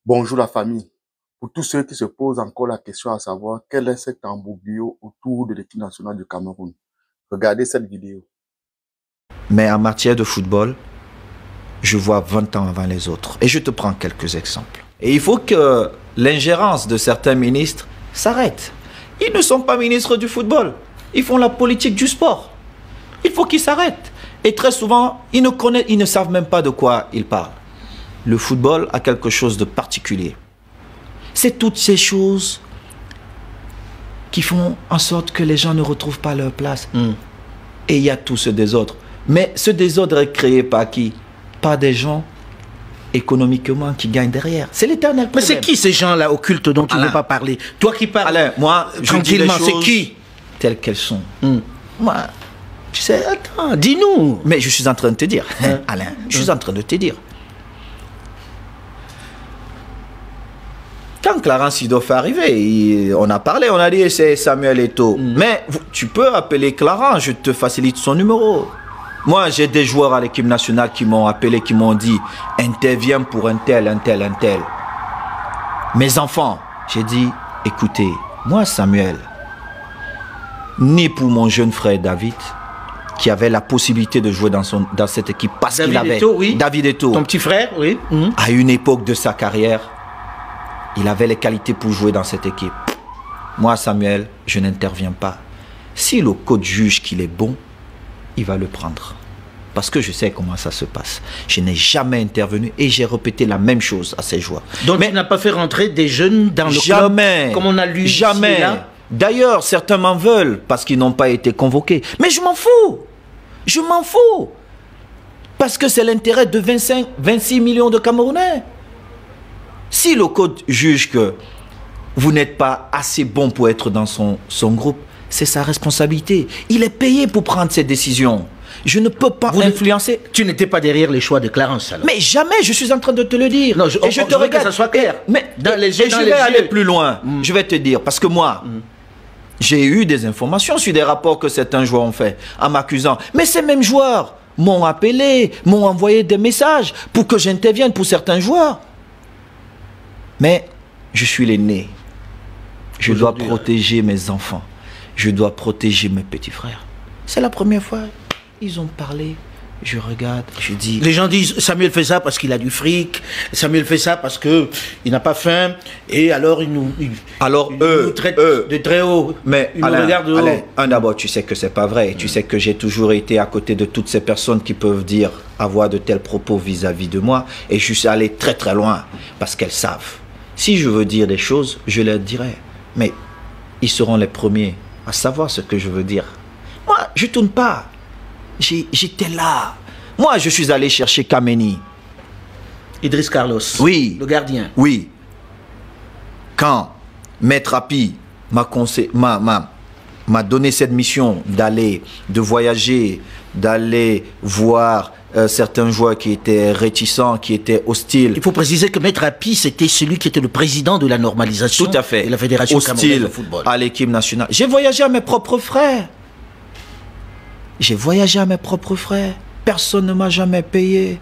Bonjour la famille. Pour tous ceux qui se posent encore la question à savoir quel est cet embourbio autour de l'équipe nationale du Cameroun, regardez cette vidéo. Mais en matière de football, je vois 20 ans avant les autres. Et je te prends quelques exemples. Et il faut que l'ingérence de certains ministres s'arrête. Ils ne sont pas ministres du football. Ils font la politique du sport. Il faut qu'ils s'arrêtent. Et très souvent, ils ne savent même pas de quoi ils parlent. Le football a quelque chose de particulier. C'est toutes ces choses qui font en sorte que les gens ne retrouvent pas leur place. Et il y a tout ce désordre. Mais ce désordre est créé par qui? Par des gens économiquement qui gagnent derrière. C'est l'éternel problème. Mais c'est qui ces gens-là occultes dont tu ne veux pas parler? Toi qui parles Alain, moi, tranquillement, c'est qui? Telles qu'elles sont. Moi, tu sais, attends, dis-nous. Mais je suis en train de te dire, Alain, je suis en train de te dire. Quand Clarence Seedorf est arrivé, on a parlé, on a dit c'est Samuel Eto'o. Mais tu peux appeler Clarence, je te facilite son numéro. Moi, j'ai des joueurs à l'équipe nationale qui m'ont appelé, qui m'ont dit interviens pour un tel, un tel, un tel. Mes enfants, j'ai dit écoutez, moi Samuel, ni pour mon jeune frère David, qui avait la possibilité de jouer dans cette équipe parce qu'il avait David Eto'o, ton petit frère, oui. À une époque de sa carrière, il avait les qualités pour jouer dans cette équipe. Moi, Samuel, je n'interviens pas. Si le coach juge qu'il est bon, il va le prendre. Parce que je sais comment ça se passe. Je n'ai jamais intervenu et j'ai répété la même chose à ces joueurs. Donc, tu n'as pas fait rentrer des jeunes dans le club, comme on a lu jamais. Ici, d'ailleurs, certains m'en veulent parce qu'ils n'ont pas été convoqués. Mais je m'en fous. Je m'en fous. Parce que c'est l'intérêt de 26 millions de Camerounais. Si le coach juge que vous n'êtes pas assez bon pour être dans son groupe, c'est sa responsabilité. Il est payé pour prendre ses décisions. Je ne peux pas influencer. Tu n'étais pas derrière les choix de Clarence, alors. Mais jamais, je suis en train de te le dire. Non, je te regarde. Que ça soit clair. Mais je vais aller plus loin. Je vais te dire, parce que moi, j'ai eu des informations sur des rapports que certains joueurs ont fait en m'accusant. Mais ces mêmes joueurs m'ont appelé, m'ont envoyé des messages pour que j'intervienne pour certains joueurs. Mais je suis l'aîné. Je dois protéger mes enfants. Je dois protéger mes petits frères. C'est la première fois. Ils ont parlé. Je regarde, je dis... Les gens disent, Samuel fait ça parce qu'il a du fric. Samuel fait ça parce qu'il n'a pas faim. Et alors, il nous traite de très haut. Mais Alain, d'abord, tu sais que c'est pas vrai. Tu sais que j'ai toujours été à côté de toutes ces personnes qui peuvent avoir de tels propos vis-à-vis de moi. Et je suis allé très très loin parce qu'elles savent. Si je veux dire des choses, je leur dirai. Mais ils seront les premiers à savoir ce que je veux dire. Moi, je ne tourne pas. J'étais là. Moi, je suis allé chercher Kameni. Idriss Carlos. Oui. Le gardien. Oui. Quand Maître Api m'a donné cette mission de voyager, d'aller voir certains joueurs qui étaient réticents, qui étaient hostiles. Il faut préciser que Maître Api, c'était celui qui était le président de la normalisation. Tout à fait. De la Fédération camerounaise de football. À l'équipe nationale. J'ai voyagé à mes propres frais. J'ai voyagé à mes propres frais. Personne ne m'a jamais payé.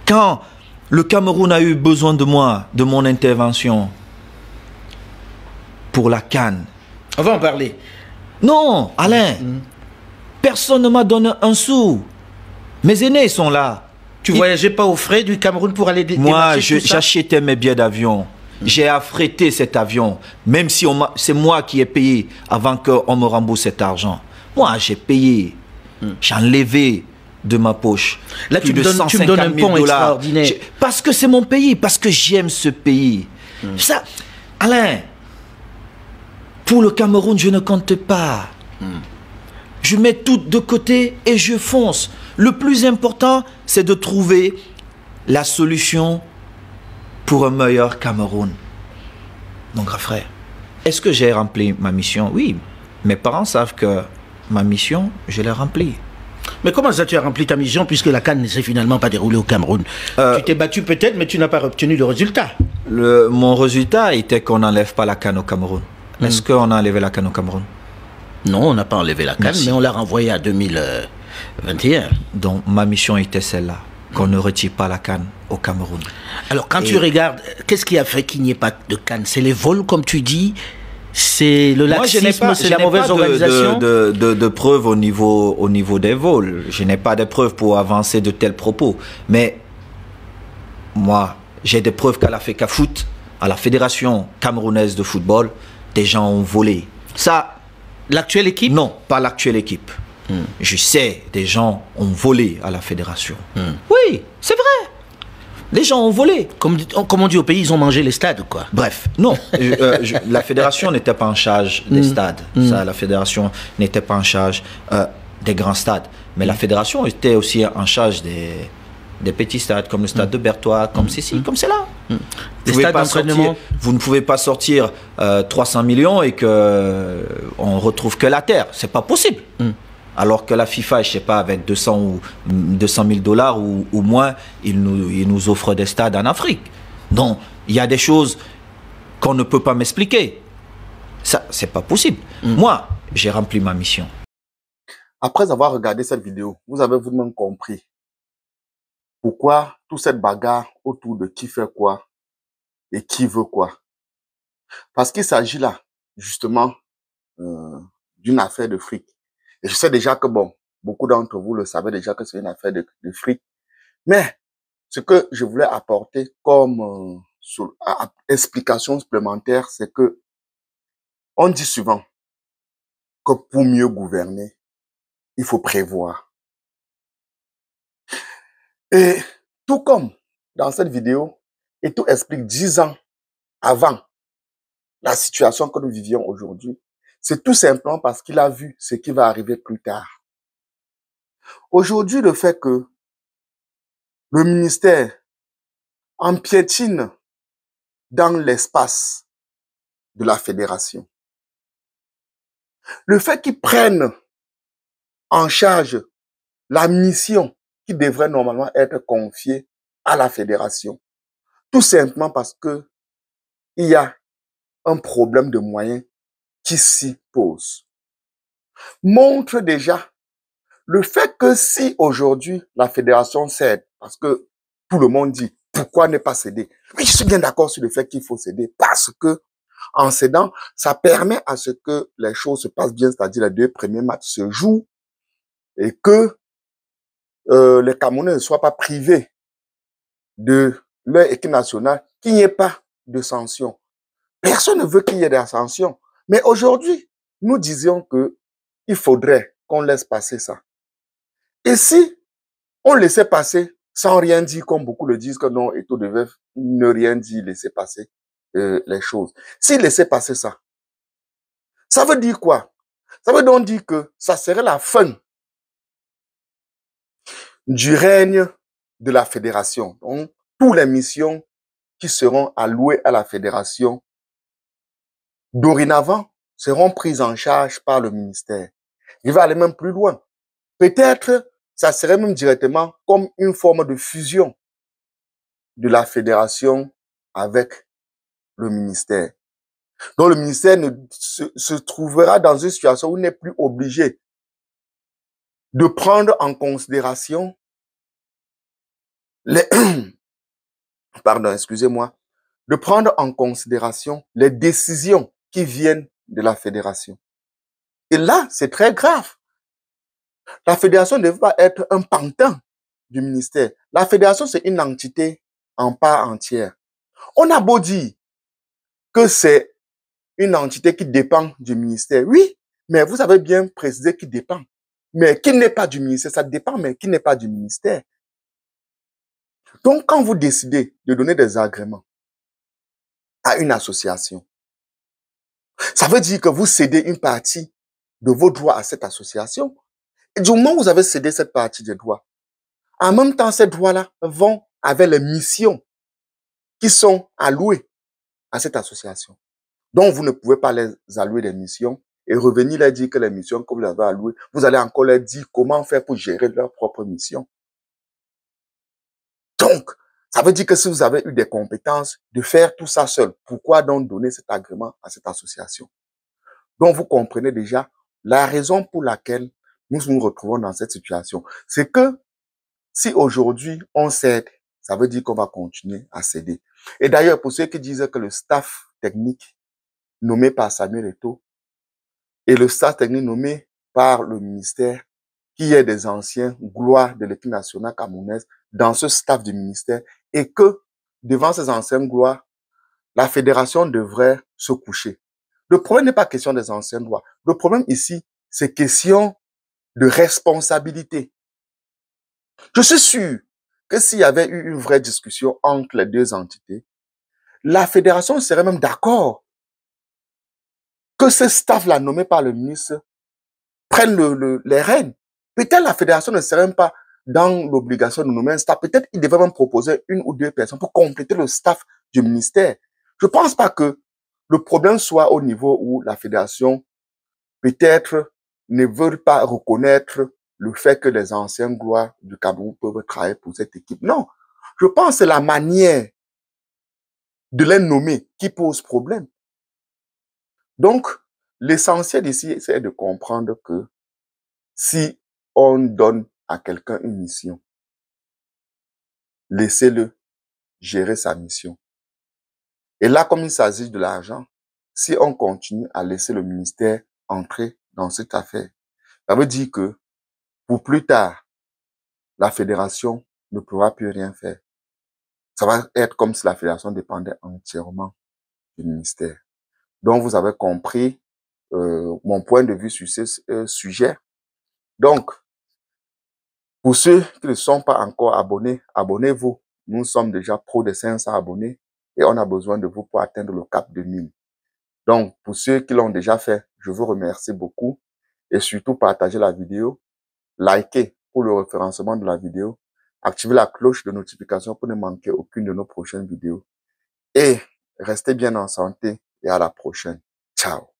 Quand le Cameroun a eu besoin de moi, de mon intervention pour la CAN. On va en parler. Non, Alain. Personne ne m'a donné un sou. Mes aînés sont là. Tu voyageais pas aux frais du Cameroun pour aller Moi, j'achetais mes billets d'avion. J'ai affrété cet avion. Même si c'est moi qui ai payé avant qu'on me rembourse cet argent. Moi, j'ai payé. J'ai enlevé de ma poche. Là, tu me donnes un pont extraordinaire. Parce que c'est mon pays, parce que j'aime ce pays. Ça, Alain, pour le Cameroun, je ne compte pas. Je mets tout de côté et je fonce. Le plus important, c'est de trouver la solution pour un meilleur Cameroun. Mon grand frère, est-ce que j'ai rempli ma mission? Oui, mes parents savent que ma mission, je l'ai remplie. Mais comment ça tu as rempli ta mission puisque la CAN ne s'est finalement pas déroulée au Cameroun? Tu t'es battu peut-être, mais tu n'as pas obtenu le résultat. Mon résultat était qu'on n'enlève pas la CAN au Cameroun. Est-ce qu'on a enlevé la CAN au Cameroun? Non, on n'a pas enlevé la CAN, mais on l'a renvoyée à 2021. Donc ma mission était celle-là. qu'on ne retire pas la CAN au Cameroun. Alors quand tu regardes qu'est-ce qui a fait qu'il n'y ait pas de CAN? C'est les vols, comme tu dis? C'est le laxisme, c'est la mauvaise organisation? De preuves au niveau des vols. Je n'ai pas de preuves pour avancer de tels propos. Mais moi, j'ai des preuves qu'à la FECAFOOT, à la Fédération camerounaise de football, des gens ont volé. Ça, l'actuelle équipe? Non, pas l'actuelle équipe. Je sais, des gens ont volé à la fédération. Oui, c'est vrai. Les gens ont volé. Comme on dit au pays, ils ont mangé les stades, quoi. Bref, non. La fédération n'était pas en charge des stades. Ça, la fédération n'était pas en charge des grands stades. Mais la fédération était aussi en charge des petits stades, comme le stade de Berthois, comme ceci, comme cela. Vous ne pouvez pas sortir 300 millions et qu'on retrouve que la terre. C'est pas possible. Alors que la FIFA, je sais pas, avec 200 000 dollars ou moins, il nous offre des stades en Afrique. Donc, il y a des choses qu'on ne peut pas m'expliquer. Ça, c'est pas possible. Moi, j'ai rempli ma mission. Après avoir regardé cette vidéo, vous avez vous-même compris pourquoi toute cette bagarre autour de qui fait quoi et qui veut quoi. Parce qu'il s'agit là, justement, d'une affaire de fric. Et je sais déjà que, bon, beaucoup d'entre vous le savez déjà que c'est une affaire de fric. Mais ce que je voulais apporter comme explication supplémentaire, c'est que on dit souvent que pour mieux gouverner, il faut prévoir. Et tout comme dans cette vidéo, et tout explique 10 ans avant la situation que nous vivions aujourd'hui, c'est tout simplement parce qu'il a vu ce qui va arriver plus tard. Aujourd'hui, le fait que le ministère empiétine dans l'espace de la fédération, le fait qu'ils prennent en charge la mission qui devrait normalement être confiée à la fédération, tout simplement parce que il y a un problème de moyens qui s'y pose, montre déjà le fait que si aujourd'hui la fédération cède, parce que tout le monde dit pourquoi ne pas céder? Oui, je suis bien d'accord sur le fait qu'il faut céder parce que en cédant, ça permet à ce que les choses se passent bien, c'est-à-dire les 2 premiers matchs se jouent et que les Camerounais ne soient pas privés de leur équipe nationale, qu'il n'y ait pas de sanctions. Personne ne veut qu'il y ait des sanctions. Mais aujourd'hui, nous disions que il faudrait qu'on laisse passer ça. Et si on laissait passer sans rien dire, comme beaucoup le disent, que non, Eto'o devait ne rien dire, laisser passer les choses. S'il laissait passer ça, ça veut dire quoi? Ça veut donc dire que ça serait la fin du règne de la fédération. Donc, toutes les missions qui seront allouées à la fédération, dorénavant, seront prises en charge par le ministère. Il va aller même plus loin. Peut-être, ça serait même directement comme une forme de fusion de la fédération avec le ministère. Donc, le ministère se trouvera dans une situation où il n'est plus obligé de prendre en considération les, pardon, excusez-moi, de prendre en considération les décisions qui viennent de la fédération. Et là, c'est très grave. La fédération ne veut pas être un pantin du ministère. La fédération, c'est une entité en part entière. On a beau dire que c'est une entité qui dépend du ministère. Oui, mais vous avez bien précisé qui dépend. Mais qui n'est pas du ministère, ça dépend, mais qui n'est pas du ministère. Donc, quand vous décidez de donner des agréments à une association, ça veut dire que vous cédez une partie de vos droits à cette association. Et du moment où vous avez cédé cette partie des droits, en même temps, ces droits-là vont avec les missions qui sont allouées à cette association. Donc, vous ne pouvez pas les allouer des missions et revenir leur dire que les missions que vous avez allouées, vous allez encore leur dire comment faire pour gérer leur propre mission. Donc, ça veut dire que si vous avez eu des compétences de faire tout ça seul, pourquoi donc donner cet agrément à cette association? Donc, vous comprenez déjà la raison pour laquelle nous nous retrouvons dans cette situation. C'est que si aujourd'hui on cède, ça veut dire qu'on va continuer à céder. Et d'ailleurs, pour ceux qui disent que le staff technique nommé par Samuel Eto'o et le staff technique nommé par le ministère, qui est des anciens gloires de l'équipe nationale camerounaise dans ce staff du ministère, et que devant ces anciennes gloires, la fédération devrait se coucher. Le problème n'est pas question des anciennes gloires. Le problème ici, c'est question de responsabilité. Je suis sûr que s'il y avait eu une vraie discussion entre les deux entités, la fédération serait même d'accord que ce staff-là nommé par le ministre prenne les rênes. Peut-être la fédération ne serait même pas dans l'obligation de nommer un staff. Peut-être il devrait même proposer une ou deux personnes pour compléter le staff du ministère. Je ne pense pas que le problème soit au niveau où la fédération peut-être ne veut pas reconnaître le fait que les anciens gloires du Cameroun peuvent travailler pour cette équipe. Non, je pense que c'est la manière de les nommer qui pose problème. Donc, l'essentiel ici, c'est de comprendre que si on donne à quelqu'un une mission, laissez-le gérer sa mission. Et là, comme il s'agit de l'argent, si on continue à laisser le ministère entrer dans cette affaire, ça veut dire que pour plus tard, la fédération ne pourra plus rien faire. Ça va être comme si la fédération dépendait entièrement du ministère. Donc, vous avez compris mon point de vue sur ce sujet. Donc, pour ceux qui ne sont pas encore abonnés, abonnez-vous. Nous sommes déjà pro de 500 abonnés et on a besoin de vous pour atteindre le cap de 1000. Donc, pour ceux qui l'ont déjà fait, je vous remercie beaucoup et surtout partagez la vidéo, likez pour le référencement de la vidéo, activez la cloche de notification pour ne manquer aucune de nos prochaines vidéos et restez bien en santé et à la prochaine. Ciao.